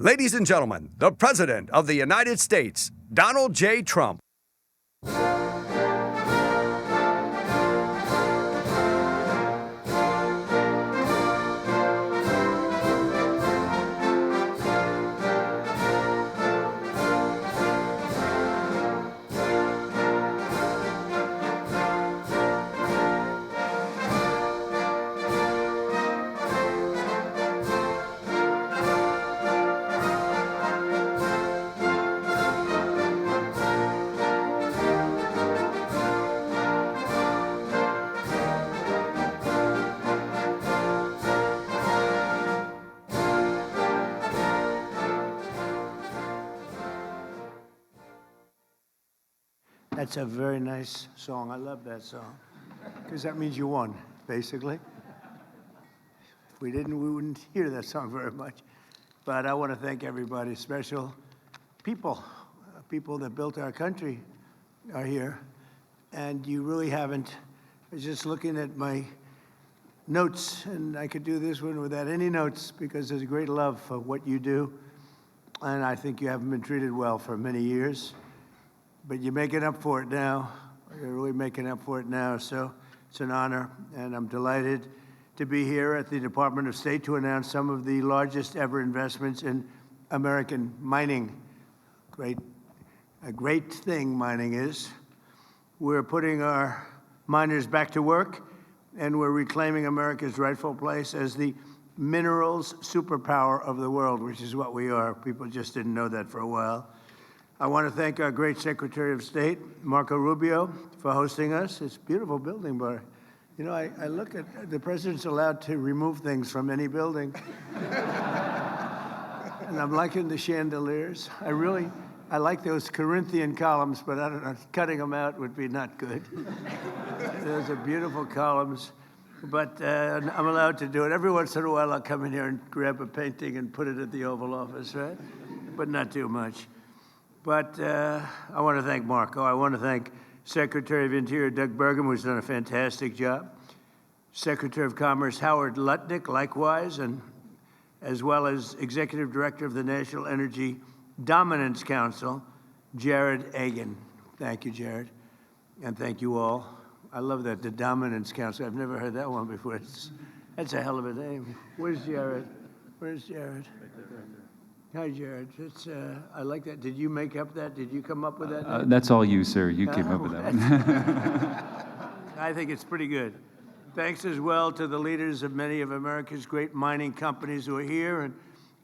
Ladies and gentlemen, the President of the United States, Donald J. Trump. That's a very nice song. I love that song because that means you won, basically. If we didn't, we wouldn't hear that song very much. But I want to thank everybody, special people that built our country are here. And you really haven't. I was just looking at my notes, and I could do this one without any notes because there's a great love for what you do. And I think you haven't been treated well for many years. But you're making up for it now. You're really making up for it now. So it's an honor, and I'm delighted to be here at the Department of State to announce some of the largest ever investments in American mining. A great thing mining is. We're putting our miners back to work, and we're reclaiming America's rightful place as the minerals superpower of the world, which is what we are. People just didn't know that for a while. I want to thank our great Secretary of State, Marco Rubio, for hosting us. It's a beautiful building, but you know, I look at the president's allowed to remove things from any building. And I'm liking the chandeliers. I like those Corinthian columns, but I don't know, cutting them out would be not good. Those are beautiful columns, but I'm allowed to do it. Every once in a while, I'll come in here and grab a painting and put it at the Oval Office, right? But not too much. But I want to thank Marco. I want to thank Secretary of Interior Doug Burgum, who's done a fantastic job. Secretary of Commerce Howard Lutnick, likewise, and as well as Executive Director of the National Energy Dominance Council, Jared Agan. Thank you, Jared. And thank you all. I love that, the Dominance Council. I've never heard that one before. That's a hell of a name. Where's Jared? Where's Jared? Hi, Jared. I like that. Did you make up that? Did you come up with that? That's all you, sir. You came up with that one. I think it's pretty good. Thanks as well to the leaders of many of America's great mining companies who are here and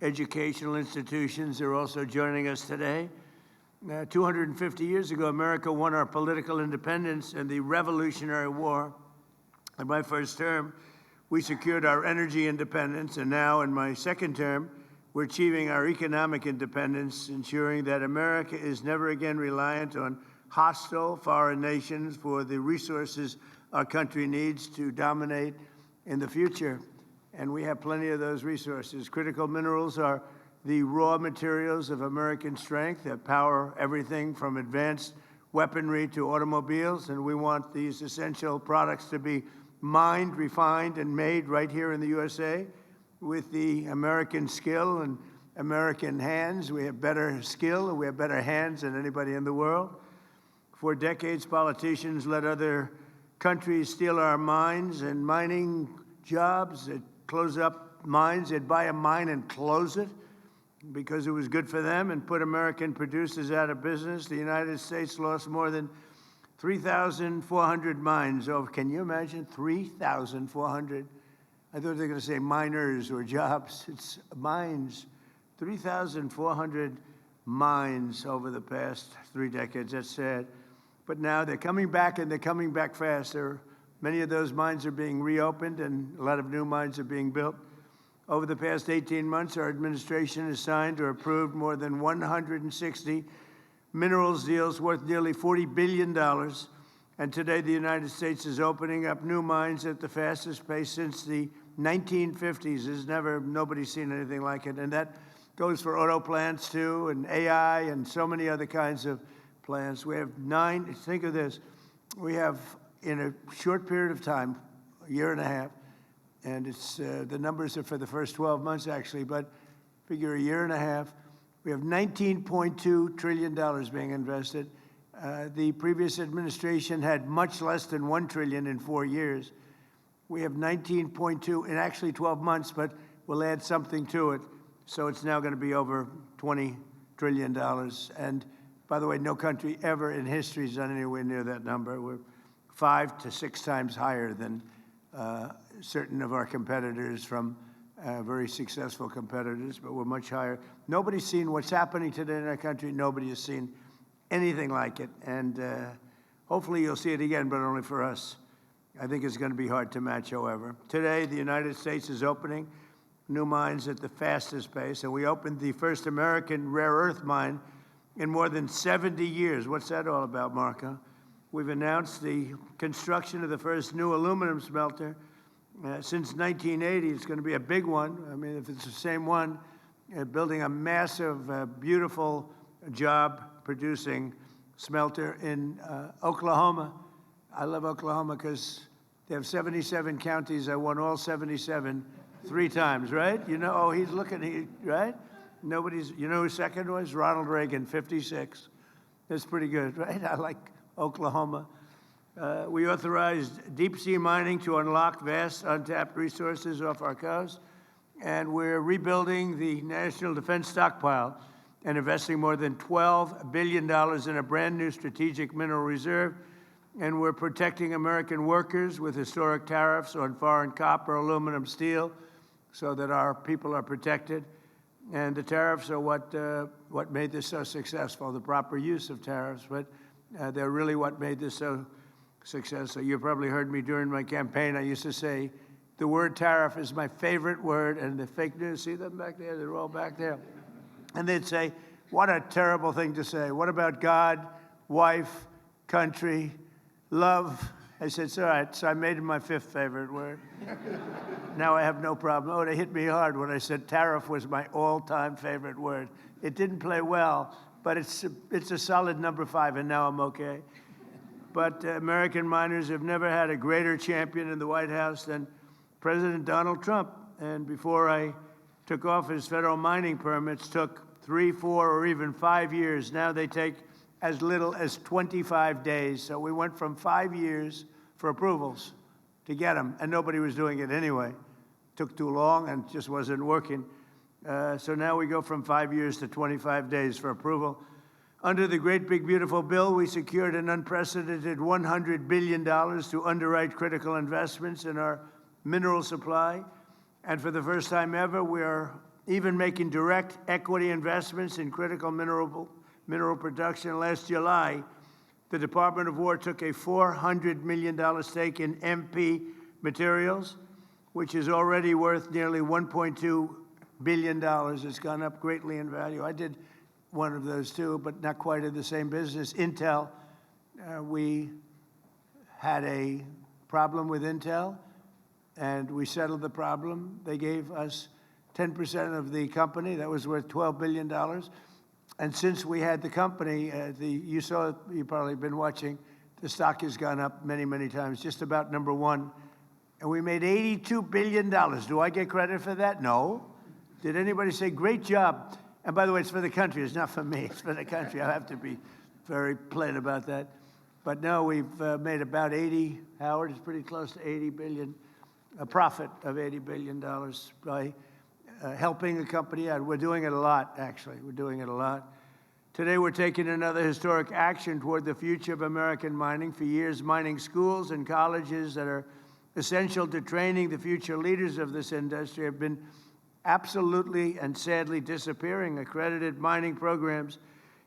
educational institutions. They're also joining us today. 250 years ago, America won our political independence in the Revolutionary War. In my first term, we secured our energy independence, and now in my second term, we're achieving our economic independence, ensuring that America is never again reliant on hostile foreign nations for the resources our country needs to dominate in the future. And we have plenty of those resources. Critical minerals are the raw materials of American strength that power everything from advanced weaponry to automobiles. And we want these essential products to be mined, refined, and made right here in the USA. With the American skill and American hands. We have better skill and we have better hands than anybody in the world. For decades, politicians let other countries steal our mines and mining jobs. They'd close up mines. They'd buy a mine and close it because it was good for them and put American producers out of business. The United States lost more than 3,400 mines. Oh, can you imagine? 3,400. I thought they were going to say miners or jobs. It's mines. 3,400 mines over the past 3 decades. That's sad. But now they're coming back, and they're coming back faster. Many of those mines are being reopened, and a lot of new mines are being built. Over the past 18 months, our administration has signed or approved more than 160 minerals deals worth nearly $40 billion. And today, the United States is opening up new mines at the fastest pace since the 1950s. Nobody's seen anything like it. And that goes for auto plants, too, and AI, and so many other kinds of plants. We have 9, think of this, we have, in a short period of time, a year and a half, and it's the numbers are for the first 12 months, actually, but figure a year and a half. We have $19.2 trillion being invested. The previous administration had much less than $1 trillion in 4 years. We have 19.2 in actually 12 months, but we'll add something to it. So it's now going to be over $20 trillion. And by the way, no country ever in history has done anywhere near that number. We're 5 to 6 times higher than certain of our competitors from very successful competitors, but we're much higher. Nobody's seen what's happening today in our country. Nobody has seen anything like it. And hopefully you'll see it again, but only for us. I think it's going to be hard to match, however. Today, the United States is opening new mines at the fastest pace, and we opened the first American rare earth mine in more than 70 years. What's that all about, Marco? We've announced the construction of the first new aluminum smelter since 1980. It's going to be a big one. I mean, if it's the same one, building a massive, beautiful job producing smelter in Oklahoma. I love Oklahoma because they have 77 counties. I won all 77 3 times, right? You know, oh, he's looking, right? Nobody's, you know who second was? Ronald Reagan, 56. That's pretty good, right? I like Oklahoma. We authorized deep-sea mining to unlock vast untapped resources off our coast, and we're rebuilding the national defense stockpile and investing more than $12 billion in a brand-new strategic mineral reserve, and we're protecting American workers with historic tariffs on foreign copper, aluminum, steel, so that our people are protected. And the tariffs are what made this so successful, the proper use of tariffs, but they're really what made this so successful. You probably heard me during my campaign. I used to say, the word tariff is my favorite word, and the fake news, see them back there? They're all back there. And they'd say, what a terrible thing to say. What about God, wife, country, love? I said, it's all right. So I made it my 5th favorite word. Now I have no problem. Oh, they hit me hard when I said tariff was my all-time favorite word. It didn't play well, but it's a solid number 5, and now I'm okay. But American miners have never had a greater champion in the White House than President Donald Trump. And before I took office, federal mining permits took 3, 4, or even 5 years. Now they take as little as 25 days. So we went from 5 years for approvals to get them, and nobody was doing it anyway. Took too long and just wasn't working. So now we go from 5 years to 25 days for approval. Under the Great Big Beautiful Bill, we secured an unprecedented $100 billion to underwrite critical investments in our mineral supply. And for the first time ever, we are even making direct equity investments in critical mineral production. Last July, the Department of War took a $400 million stake in MP Materials, which is already worth nearly $1.2 billion. It's gone up greatly in value. I did one of those too, but not quite in the same business. Intel, we had a problem with Intel, and we settled the problem. They gave us 10% of the company. That was worth $12 billion. And since we had the company, you saw, you've probably been watching, the stock has gone up many, many times, just about number 1. And we made $82 billion. Do I get credit for that? No. Did anybody say, great job? And by the way, it's for the country. It's not for me. It's for the country. I have to be very plain about that. But no, we've made about 80, Howard, it's pretty close to 80 billion, a profit of $80 billion by helping the company out. We're doing it a lot, actually. We're doing it a lot. Today, we're taking another historic action toward the future of American mining. For years, mining schools and colleges that are essential to training the future leaders of this industry have been absolutely and sadly disappearing. Accredited mining programs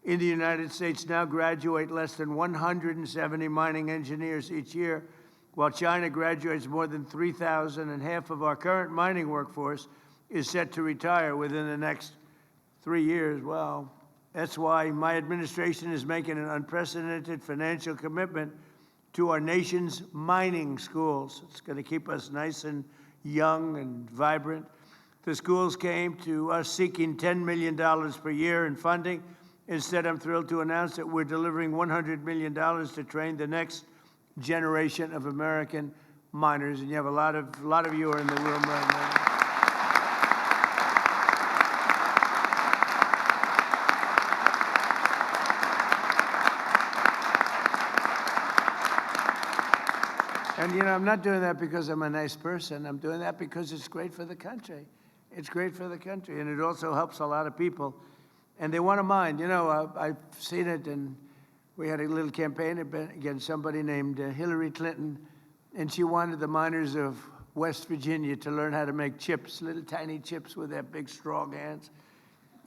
in the United States now graduate less than 170 mining engineers each year, while China graduates more than 3,000, and half of our current mining workforce is set to retire within the next 3 years. Well, that's why my administration is making an unprecedented financial commitment to our nation's mining schools. It's going to keep us nice and young and vibrant. The schools came to us seeking $10 million per year in funding. Instead, I'm thrilled to announce that we're delivering $100 million to train the next generation of American miners. And you have a lot of you are in the room right now. And, I'm not doing that because I'm a nice person. I'm doing that because it's great for the country. It's great for the country, and it also helps a lot of people. And they want to mine. I've seen it, and we had a little campaign against somebody named Hillary Clinton, and she wanted the miners of West Virginia to learn how to make chips, little tiny chips with their big, strong hands.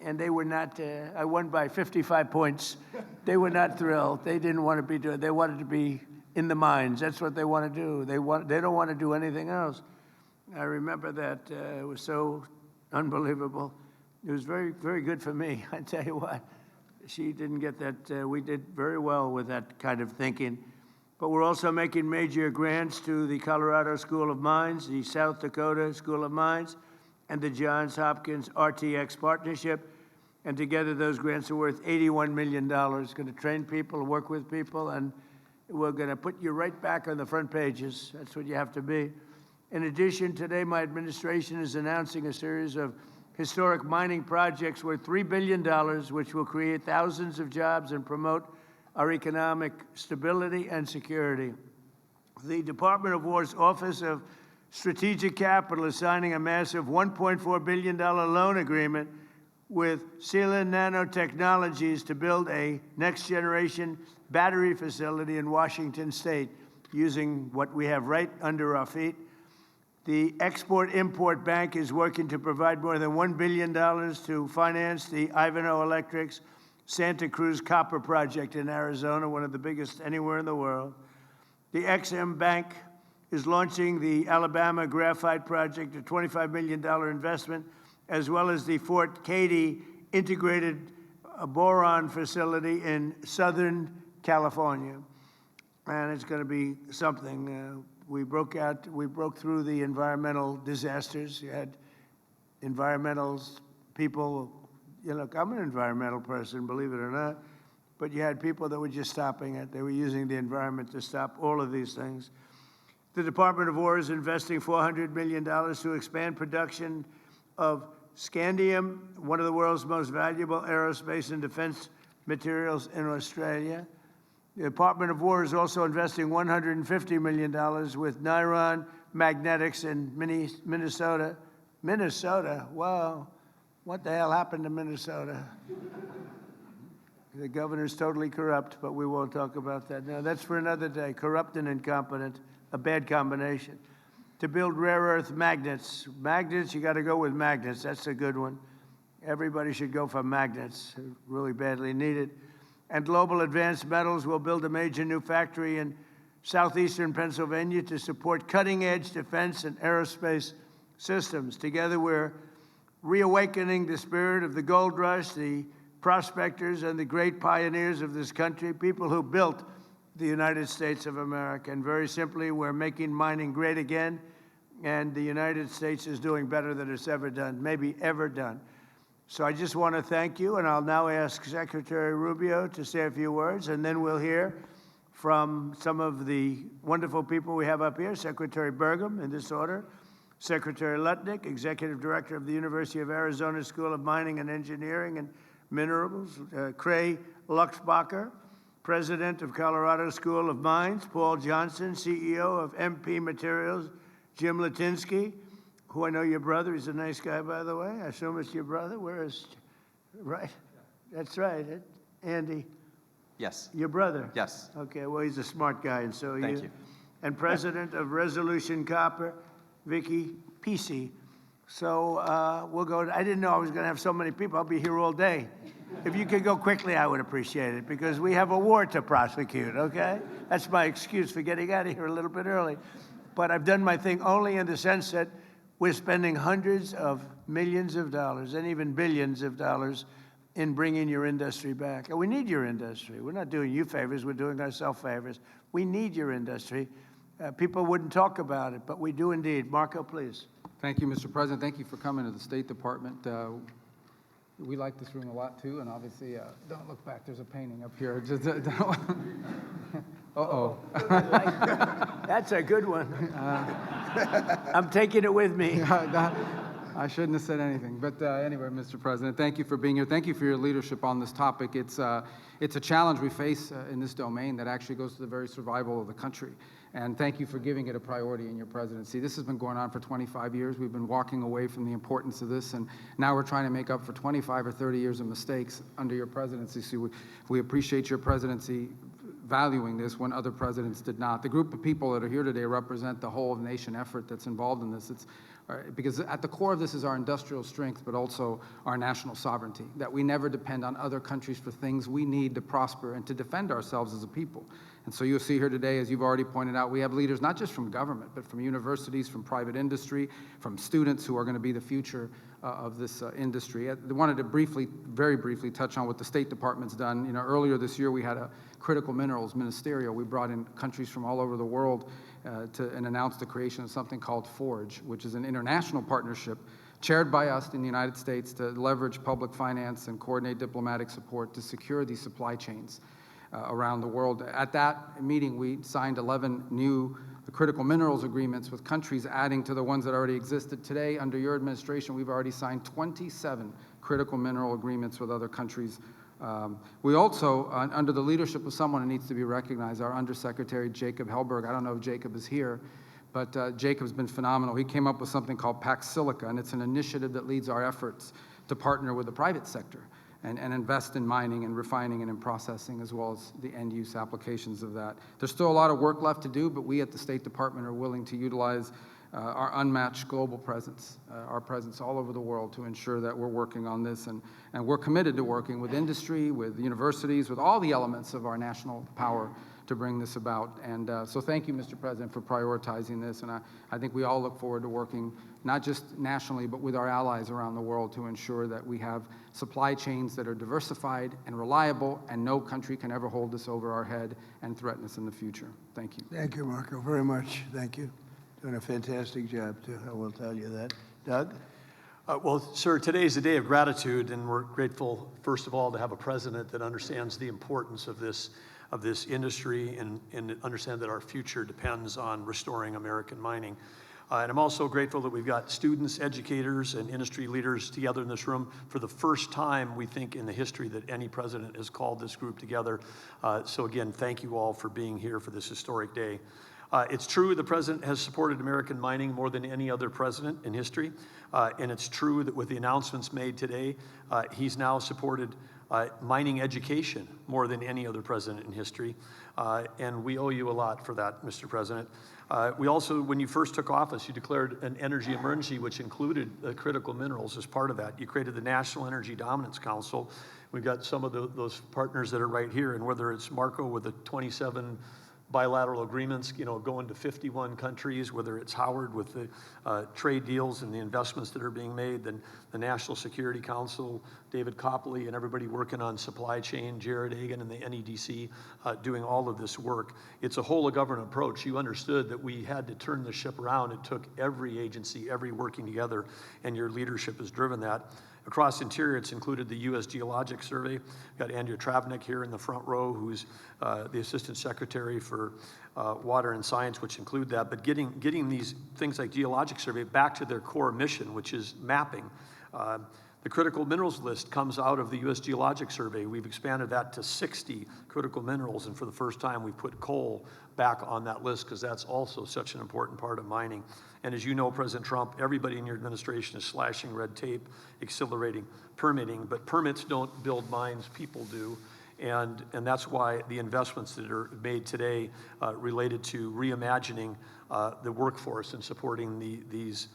And they were not, I won by 55 points. They were not thrilled. They didn't want to be doing it. They wanted to be in the mines. That's what they want to do. They don't want to do anything else. I remember that. It was so unbelievable. It was very, very good for me. I tell you what, she didn't get that. We did very well with that kind of thinking. But we're also making major grants to the Colorado School of Mines, the South Dakota School of Mines, and the Johns Hopkins RTX Partnership. And together, those grants are worth $81 million. Going to train people, work with people, and we're going to put you right back on the front pages. That's what you have to be. In addition, today, my administration is announcing a series of historic mining projects worth $3 billion, which will create thousands of jobs and promote our economic stability and security. The Department of War's Office of Strategic Capital is signing a massive $1.4 billion loan agreement with Sealand Nanotechnologies to build a next-generation battery facility in Washington State using what we have right under our feet. The Export-Import Bank is working to provide more than $1 billion to finance the Ivanhoe Electric's Santa Cruz Copper Project in Arizona, one of the biggest anywhere in the world. The Ex-Im Bank is launching the Alabama Graphite Project, a $25 million investment, as well as the Fort Cady Integrated Boron Facility in Southern California. And it's going to be something. We broke through the environmental disasters. You had environmental people. Look, I'm an environmental person, believe it or not, but you had people that were just stopping it. They were using the environment to stop all of these things. The Department of War is investing $400 million to expand production of scandium, one of the world's most valuable aerospace and defense materials in Australia. The Department of War is also investing $150 million with Niron Magnetics in Minnesota. Minnesota, wow. What the hell happened to Minnesota? The governor's totally corrupt, but we won't talk about that. No, that's for another day. Corrupt and incompetent, a bad combination. To build rare earth magnets. Magnets, you got to go with magnets. That's a good one. Everybody should go for magnets. Really badly needed. And Global Advanced Metals will build a major new factory in southeastern Pennsylvania to support cutting-edge defense and aerospace systems. Together, we're reawakening the spirit of the gold rush, the prospectors and the great pioneers of this country, people who built the United States of America. And very simply, we're making mining great again, and the United States is doing better than it's ever done, maybe ever done. So I just want to thank you, and I'll now ask Secretary Rubio to say a few words, and then we'll hear from some of the wonderful people we have up here, Secretary Burgum, in this order, Secretary Lutnick, Executive Director of the University of Arizona School of Mining and Engineering and Minerals, Cray Luxbacher, President of Colorado School of Mines, Paul Johnson, CEO of MP Materials, Jim Latinsky, who I know your brother. He's a nice guy, by the way. I assume it's your brother. Where is, right? That's right, Andy. Yes. Your brother? Yes. Okay, well, he's a smart guy, and so Thank you. And President of Resolution Copper, Vicky Pesce. So we'll go. I didn't know I was going to have so many people. I'll be here all day. If you could go quickly, I would appreciate it, because we have a war to prosecute, okay? That's my excuse for getting out of here a little bit early. But I've done my thing only in the sense that we're spending hundreds of millions of dollars and even billions of dollars in bringing your industry back. And we need your industry. We're not doing you favors. We're doing ourselves favors. We need your industry. People wouldn't talk about it, but we do indeed. Marco, please. Thank you, Mr. President. Thank you for coming to the State Department. We like this room a lot, too, and obviously, don't look back. There's a painting up here. Just, uh-oh. That's a good one. I'm taking it with me. I shouldn't have said anything. But anyway, Mr. President, thank you for being here. Thank you for your leadership on this topic. It's a challenge we face in this domain that actually goes to the very survival of the country. And thank you for giving it a priority in your presidency. This has been going on for 25 years. We've been walking away from the importance of this, and now we're trying to make up for 25 or 30 years of mistakes under your presidency. So we appreciate your presidency valuing this when other presidents did not. The group of people that are here today represent the whole nation effort that's involved in this. Because at the core of this is our industrial strength, but also our national sovereignty, that we never depend on other countries for things we need to prosper and to defend ourselves as a people. And so you'll see here today, as you've already pointed out, we have leaders not just from government, but from universities, from private industry, from students who are going to be the future of this industry. I wanted to very briefly touch on what the State Department's done. You know, earlier this year we had a critical minerals ministerial. We brought in countries from all over the world and announced the creation of something called FORGE, which is an international partnership chaired by us in the United States to leverage public finance and coordinate diplomatic support to secure these supply chains around the world. At that meeting, we signed 11 new critical minerals agreements with countries adding to the ones that already existed. Today, under your administration, we've already signed 27 critical mineral agreements with other countries. We also, under the leadership of someone who needs to be recognized, our Undersecretary Jacob Hellberg. I don't know if Jacob is here, but Jacob's been phenomenal. He came up with something called Pax Silica, and it's an initiative that leads our efforts to partner with the private sector and invest in mining and refining and in processing, as well as the end-use applications of that. There's still a lot of work left to do, but we at the State Department are willing to utilize our unmatched global presence, our presence all over the world to ensure that we're working on this. And we're committed to working with industry, with universities, with all the elements of our national power to bring this about. And so thank you, Mr. President, for prioritizing this. And I think we all look forward to working not just nationally, but with our allies around the world to ensure that we have supply chains that are diversified and reliable, and no country can ever hold this over our head and threaten us in the future. Thank you. Thank you, Marco, very much. Thank you. Doing a fantastic job, too. I will tell you that. Doug? Well, sir, today is a day of gratitude, and we're grateful, first of all, to have a president that understands the importance of this industry and understand that our future depends on restoring American mining. And I'm also grateful that we've got students, educators, and industry leaders together in this room for the first time, we think, in the history that any president has called this group together. So again, thank you all for being here for this historic day. It's true the president has supported American mining more than any other president in history. And it's true that with the announcements made today, he's now supported mining education more than any other president in history. And we owe you a lot for that, Mr. President. We also, when you first took office, you declared an energy emergency, which included critical minerals as part of that. You created the National Energy Dominance Council. We've got some of those partners that are right here, and whether it's Marco with the 27 bilateral agreements, going to 51 countries, whether it's Howard with the trade deals and the investments that are being made, then the National Security Council, David Copley and everybody working on supply chain, Jared Hagan and the NEDC doing all of this work. It's a whole of government approach. You understood that we had to turn the ship around. It took every agency, every working together, and your leadership has driven that. Across Interior, it's included the U.S. Geologic Survey. We've got Andrea Travnik here in the front row, who's the Assistant Secretary for Water and Science, which include that. But getting these things like Geologic Survey back to their core mission, which is mapping. The critical minerals list comes out of the U.S. Geologic Survey. We've expanded that to 60 critical minerals, and for the first time, we put coal back on that list because that's also such an important part of mining. And as you know, President Trump, everybody in your administration is slashing red tape, accelerating permitting, but permits don't build mines, people do. And that's why the investments that are made today related to reimagining the workforce and supporting these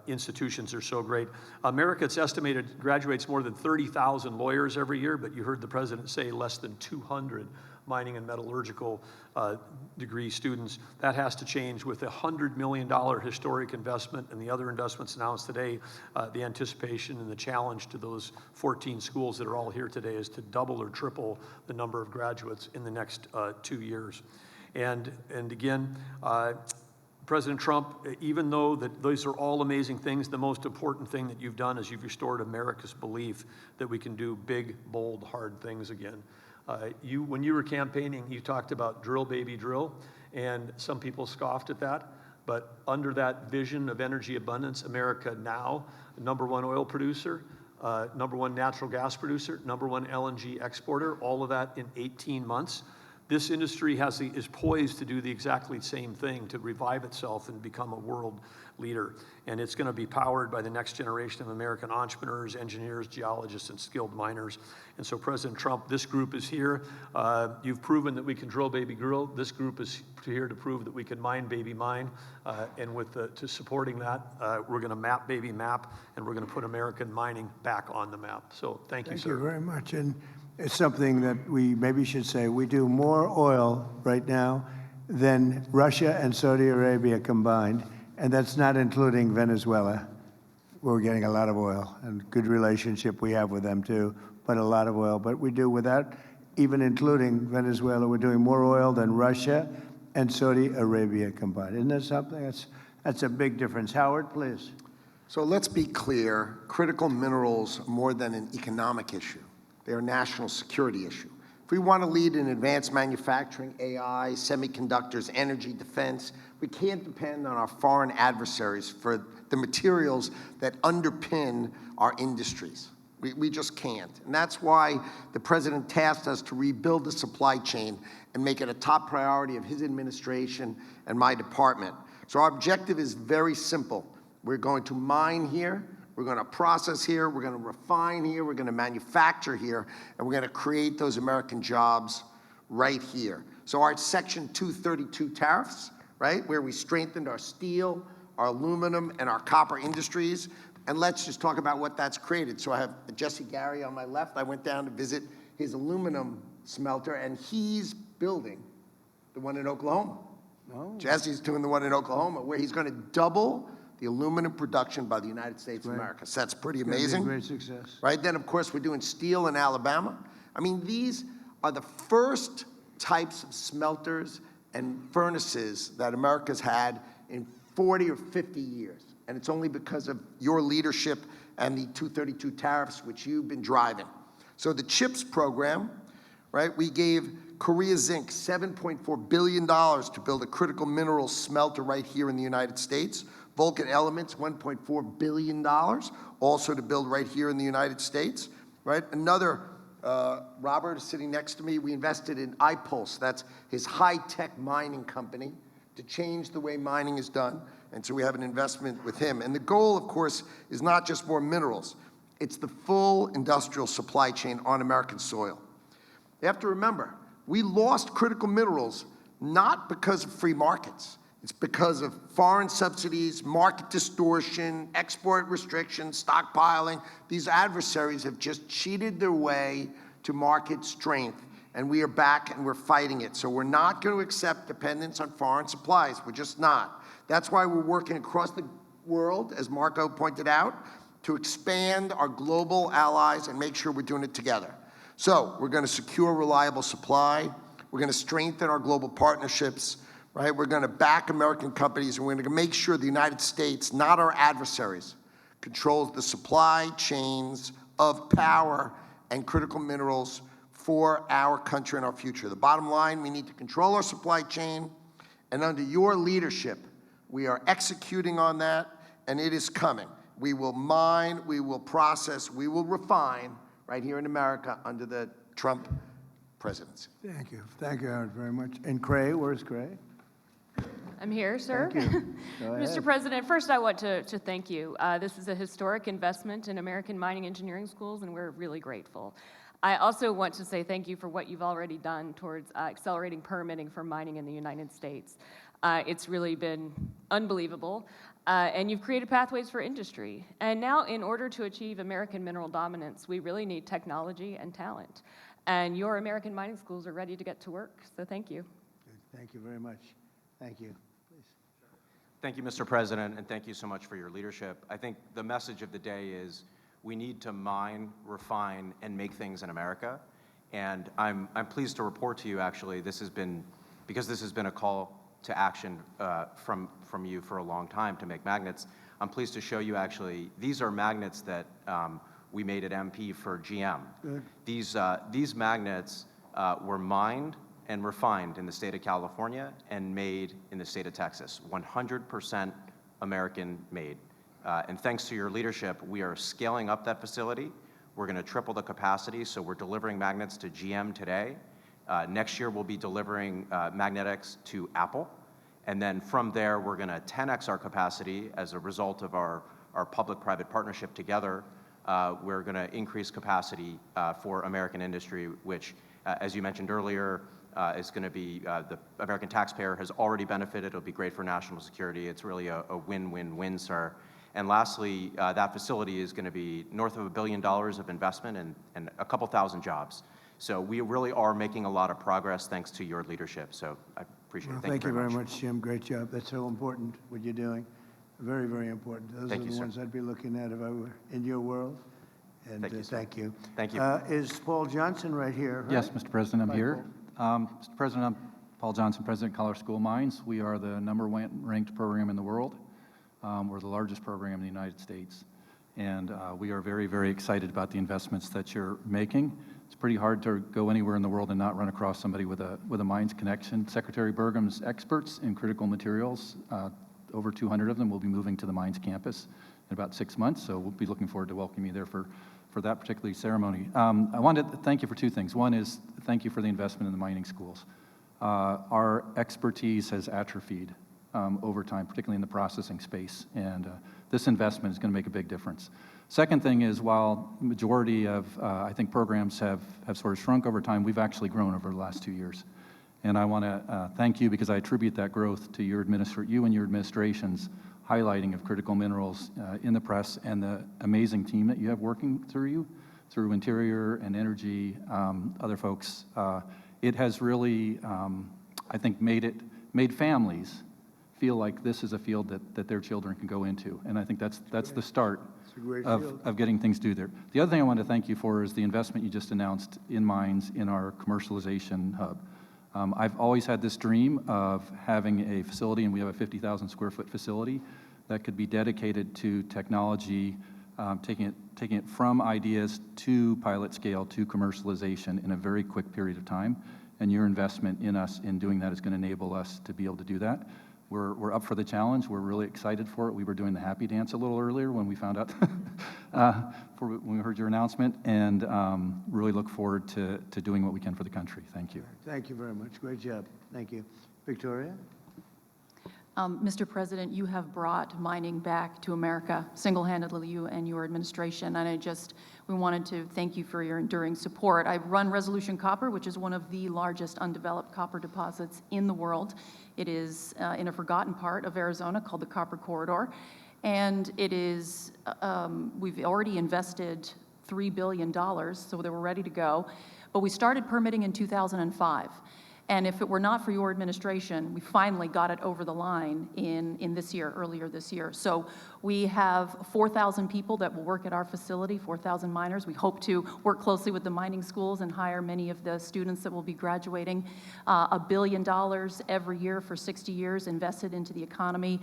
institutions are so great. America, it's estimated, graduates more than 30,000 lawyers every year, but you heard the president say less than 200 mining and metallurgical degree students. That has to change with a $100 million historic investment and the other investments announced today. The anticipation and the challenge to those 14 schools that are all here today is to double or triple the number of graduates in the next 2 years. And again, President Trump, even though that those are all amazing things, the most important thing that you've done is you've restored America's belief that we can do big, bold, hard things again. When you were campaigning, you talked about drill, baby, drill, and some people scoffed at that. But under that vision of energy abundance, America now, #1 oil producer, #1 natural gas producer, #1 LNG exporter, all of that in 18 months. This industry is poised to do the exactly same thing, to revive itself and become a world leader. And it's going to be powered by the next generation of American entrepreneurs, engineers, geologists, and skilled miners. And so President Trump, this group is here. You've proven that we can drill, baby, drill. This group is here to prove that we can mine, baby, mine. And to supporting that, we're going to map, baby, map, and we're going to put American mining back on the map. So thank you, sir. Thank you very much. And it's something that we maybe should say. We do more oil right now than Russia and Saudi Arabia combined, and that's not including Venezuela. We're getting a lot of oil, and good relationship we have with them too, but a lot of oil. But we do, without even including Venezuela, we're doing more oil than Russia and Saudi Arabia combined. Isn't that something? That's a big difference. Howard, please. So let's be clear, critical minerals are more than an economic issue. They're a national security issue. If we want to lead in advanced manufacturing, AI, semiconductors, energy, defense, we can't depend on our foreign adversaries for the materials that underpin our industries. We just can't. And that's why the president tasked us to rebuild the supply chain and make it a top priority of his administration and my department. So our objective is very simple. We're going to mine here. We're going to process here, we're going to refine here, we're going to manufacture here, and we're going to create those American jobs right here. So our Section 232 tariffs, right, where we strengthened our steel, our aluminum, and our copper industries, and let's just talk about what that's created. So I have Jesse Gary on my left. I went down to visit his aluminum smelter, and he's building the one in Oklahoma. Oh. Jesse's doing the one in Oklahoma, where he's going to double the aluminum production by the United States of Right. America. So that's pretty It's gonna be a amazing. great success. Right, then of course we're doing steel in Alabama. I mean, these are the first types of smelters and furnaces that America's had in 40 or 50 years. And it's only because of your leadership and the 232 tariffs, which you've been driving. So the CHIPS program, right, we gave Korea Zinc $7.4 billion to build a critical minerals smelter right here in the United States. Vulcan Elements, $1.4 billion, also to build right here in the United States, right? Another, Robert is sitting next to me, we invested in iPulse, that's his high-tech mining company, to change the way mining is done, and so we have an investment with him. And the goal, of course, is not just more minerals, it's the full industrial supply chain on American soil. You have to remember, we lost critical minerals not because of free markets. It's because of foreign subsidies, market distortion, export restrictions, stockpiling. These adversaries have just cheated their way to market strength, and we are back and we're fighting it. So we're not going to accept dependence on foreign supplies. We're just not. That's why we're working across the world, as Marco pointed out, to expand our global allies and make sure we're doing it together. So we're going to secure reliable supply. We're going to strengthen our global partnerships. Right? We're going to back American companies, and we're going to make sure the United States, not our adversaries, controls the supply chains of power and critical minerals for our country and our future. The bottom line, we need to control our supply chain, and under your leadership, we are executing on that, and it is coming. We will mine, we will process, we will refine right here in America under the Trump presidency. Thank you. Thank you, Howard, very much. And Cray, where's Cray? I'm here, sir. Thank you. Go ahead. Mr. President, first I want to thank you. This is a historic investment in American mining engineering schools, and we're really grateful. I also want to say thank you for what you've already done towards accelerating permitting for mining in the United States. It's really been unbelievable, and you've created pathways for industry. And now, in order to achieve American mineral dominance, we really need technology and talent. And your American mining schools are ready to get to work, so thank you. Good. Thank you very much. Thank you. Please. Thank you, Mr. President, and thank you so much for your leadership. I think the message of the day is we need to mine, refine, and make things in America. And I'm pleased to report to you, actually, because this has been a call to action from you for a long time to make magnets. I'm pleased to show you, actually, these are magnets that we made at MP for GM. Good. These magnets were mined and refined in the state of California and made in the state of Texas, 100% American made. And thanks to your leadership, we are scaling up that facility. We're going to triple the capacity, so we're delivering magnets to GM today. Next year, we'll be delivering magnetics to Apple. And then from there, we're going to 10x our capacity as a result of our public-private partnership together. We're going to increase capacity for American industry, which, as you mentioned earlier, is going to be, the American taxpayer has already benefited. It'll be great for national security. It's really a win-win-win, sir. And lastly, that facility is going to be north of $1 billion of investment and a couple thousand jobs. So we really are making a lot of progress thanks to your leadership. So I appreciate it. Thank you very much, Jim. Great job. That's so important, what you're doing. Very, very important. Those are the ones I'd be looking at if I were in your world. And thank you. Thank you. Is Paul Johnson right here? Right? Yes, Mr. President, I'm here. Mr. President, I'm Paul Johnson, President of Colorado School of Mines. We are the #1 ranked program in the world. We're the largest program in the United States. And we are very, very excited about the investments that you're making. It's pretty hard to go anywhere in the world and not run across somebody with a mines connection. Secretary Burgum's experts in critical materials, over 200 of them will be moving to the mines campus in about 6 months. So we'll be looking forward to welcoming you there for that particular ceremony. I wanted to thank you for two things. One is thank you for the investment in the mining schools. Our expertise has atrophied over time, particularly in the processing space, and this investment is going to make a big difference. Second thing is, while the majority of, I think, programs have sort of shrunk over time, we've actually grown over the last 2 years. And I want to thank you because I attribute that growth to you and your administration's highlighting of critical minerals in the press and the amazing team that you have working through Interior and Energy, other folks. It has really, I think, made families feel like this is a field that their children can go into. And I think that's the start of getting things done there. The other thing I want to thank you for is the investment you just announced in mines in our commercialization hub. I've always had this dream of having a facility, and we have a 50,000 square foot facility that could be dedicated to technology, taking it from ideas to pilot scale to commercialization in a very quick period of time. And your investment in us in doing that is going to enable us to be able to do that. We're up for the challenge. We're really excited for it. We were doing the happy dance a little earlier when we found out, when we heard your announcement, and really look forward to doing what we can for the country. Thank you. Thank you very much. Great job. Thank you. Victoria? Mr. President, you have brought mining back to America, single-handedly, you and your administration, and we wanted to thank you for your enduring support. I run Resolution Copper, which is one of the largest undeveloped copper deposits in the world. It is in a forgotten part of Arizona called the Copper Corridor, and it is, we've already invested $3 billion, so they were ready to go, but we started permitting in 2005. And if it were not for your administration, we finally got it over the line in this year, earlier this year. So we have 4,000 people that will work at our facility, 4,000 miners. We hope to work closely with the mining schools and hire many of the students that will be graduating. $1 billion every year for 60 years invested into the economy.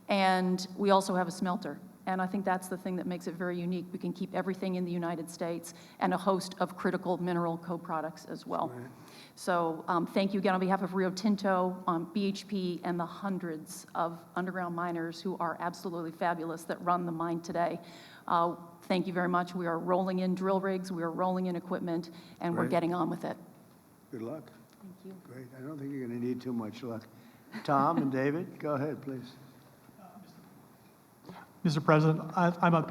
And we also have a smelter. And I think that's the thing that makes it very unique. We can keep everything in the United States and a host of critical mineral co-products as well. Right. So thank you again on behalf of Rio Tinto, BHP, and the hundreds of underground miners who are absolutely fabulous that run the mine today. Thank you very much. We are rolling in drill rigs, we are rolling in equipment, and we're getting on with it. Good luck. Thank you. Great. I don't think you're going to need too much luck. Tom and David, go ahead, please. Mr. President, I'm a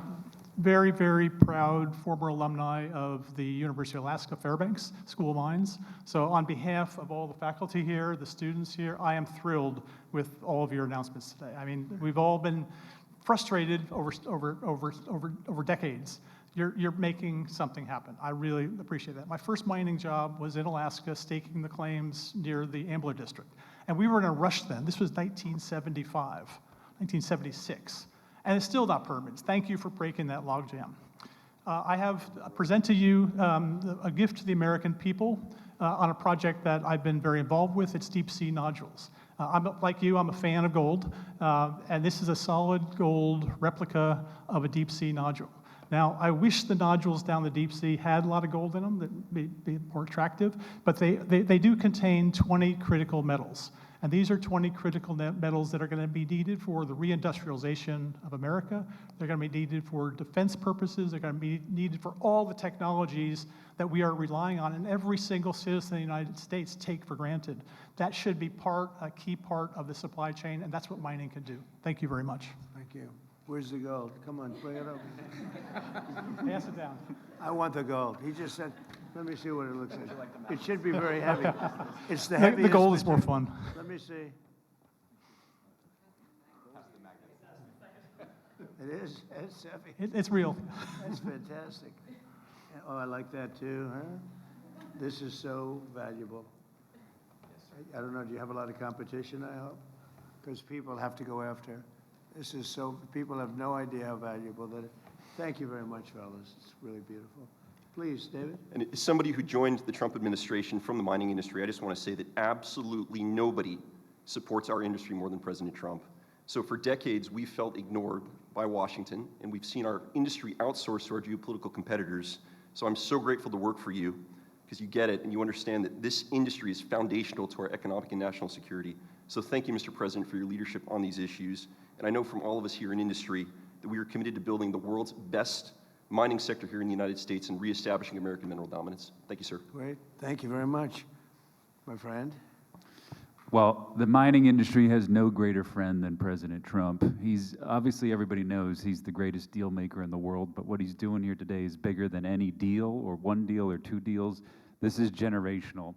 very, very proud former alumni of the University of Alaska Fairbanks School of Mines. So on behalf of all the faculty here, the students here, I am thrilled with all of your announcements today. I mean, we've all been frustrated over decades. You're making something happen. I really appreciate that. My first mining job was in Alaska, staking the claims near the Ambler District. And we were in a rush then. This was 1975, 1976. And it's still not permitted. Thank you for breaking that logjam. I have present to you a gift to the American people on a project that I've been very involved with. It's deep sea nodules. Like you, I'm a fan of gold, and this is a solid gold replica of a deep sea nodule. Now, I wish the nodules down the deep sea had a lot of gold in them that would be more attractive, but they do contain 20 critical metals. And these are 20 critical metals that are going to be needed for the reindustrialization of America. They're going to be needed for defense purposes. They're going to be needed for all the technologies that we are relying on, and every single citizen in the United States take for granted. That should be a key part of the supply chain, and that's what mining can do. Thank you very much. Thank you. Where's the gold? Come on, bring it over. Pass it down. I want the gold. He just said, let me see what it looks like. It should be very heavy. It's the heaviest. The gold is more fun. Let me see. It is. It's heavy. It's real. That's fantastic. Oh, I like that too, huh? This is so valuable. I don't know, do you have a lot of competition, I hope? Because people have to go after. This is so, people have no idea how valuable that is. Thank you very much, fellas. It's really beautiful. Please, David. And as somebody who joined the Trump administration from the mining industry, I just want to say that absolutely nobody supports our industry more than President Trump. So for decades, we felt ignored by Washington, and we've seen our industry outsourced to our geopolitical competitors. So I'm so grateful to work for you, because you get it and you understand that this industry is foundational to our economic and national security. So thank you, Mr. President, for your leadership on these issues. And I know from all of us here in industry that we are committed to building the world's best mining sector here in the United States and reestablishing American mineral dominance. Thank you, sir. Great. Thank you very much, my friend. Well, the mining industry has no greater friend than President Trump. He's, obviously everybody knows he's the greatest deal maker in the world, but what he's doing here today is bigger than any deal or one deal or two deals. This is generational.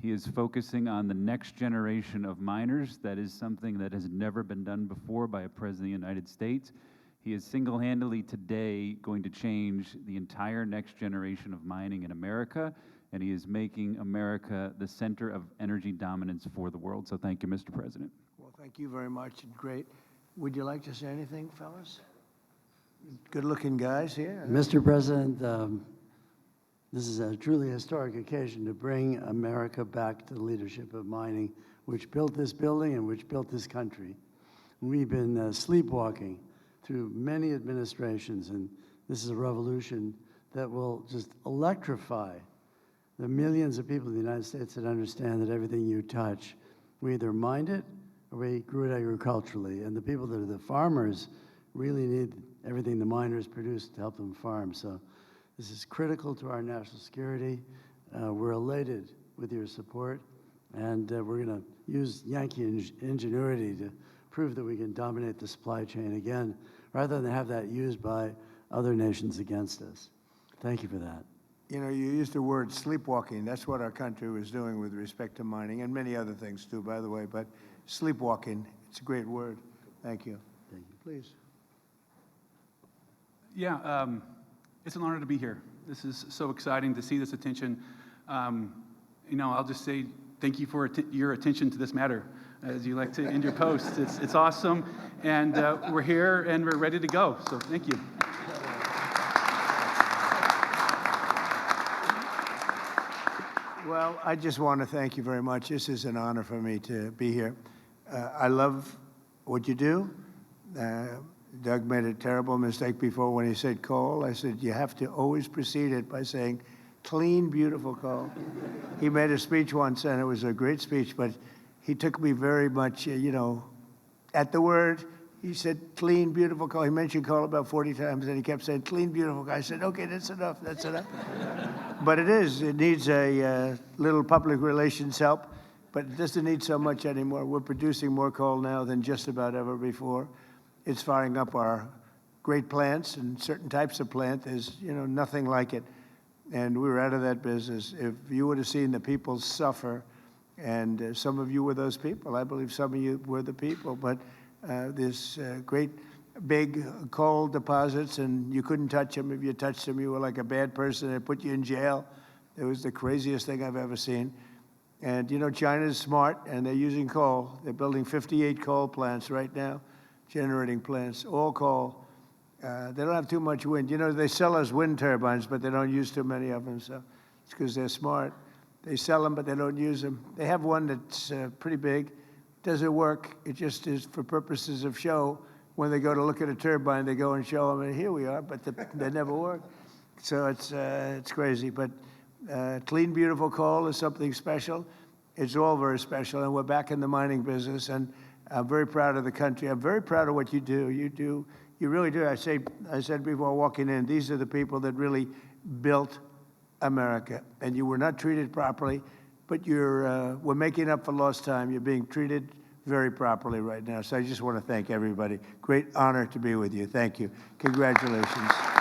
He is focusing on the next generation of miners. That is something that has never been done before by a president of the United States. He is single-handedly today going to change the entire next generation of mining in America, and he is making America the center of energy dominance for the world. So thank you, Mr. President. Well, thank you very much, and great. Would you like to say anything, fellas? Good-looking guys here. Mr. President, this is a truly historic occasion to bring America back to the leadership of mining, which built this building and which built this country. We've been sleepwalking through many administrations, and this is a revolution that will just electrify the millions of people in the United States that understand that everything you touch, we either mined it or we grew it agriculturally. And the people that are the farmers really need everything the miners produce to help them farm. So this is critical to our national security. We're elated with your support, and we're going to use Yankee ingenuity to prove that we can dominate the supply chain again, rather than have that used by other nations against us. Thank you for that. You know, you used the word sleepwalking. That's what our country was doing with respect to mining, and many other things too, by the way. But sleepwalking, it's a great word. Thank you. Thank you. Please. Yeah, it's an honor to be here. This is so exciting to see this attention. You know, I'll just say thank you for your attention to this matter, as you like to end your posts. It's awesome, and we're here and we're ready to go. So thank you. Well, I just want to thank you very much. This is an honor for me to be here. I love what you do. Doug made a terrible mistake before when he said coal. I said, you have to always precede it by saying, clean, beautiful coal. He made a speech once, and it was a great speech, but he took me very much, you know, at the word. He said, clean, beautiful coal. He mentioned coal about 40 times, and he kept saying, clean, beautiful coal. I said, okay, that's enough, that's enough. But it needs a little public relations help, but it doesn't need so much anymore. We're producing more coal now than just about ever before. It's firing up our great plants, and certain types of plant, there's, you know, nothing like it. And we're out of that business. If you would have seen the people suffer, and some of you were those people, I believe some of you were the people, but this great big coal deposits, and you couldn't touch them. If you touched them, you were like a bad person. They put you in jail. It was the craziest thing I've ever seen. And you know, China's smart, and they're using coal. They're building 58 coal plants right now, generating plants, all coal. They don't have too much wind. You know, they sell us wind turbines, but they don't use too many of them, so it's because they're smart. They sell them, but they don't use them. They have one that's pretty big. Does it work? It just is for purposes of show. when they go to look at a turbine, they go and show them, and here we are, but they never work. So it's crazy. But clean, beautiful coal is something special. It's all very special, and we're back in the mining business, and I'm very proud of the country. I'm very proud of what you do. You really do. I said before walking in, these are the people that really built America, and you were not treated properly, but we're making up for lost time. You're being treated very properly right now. So I just want to thank everybody. Great honor to be with you. Thank you. Congratulations.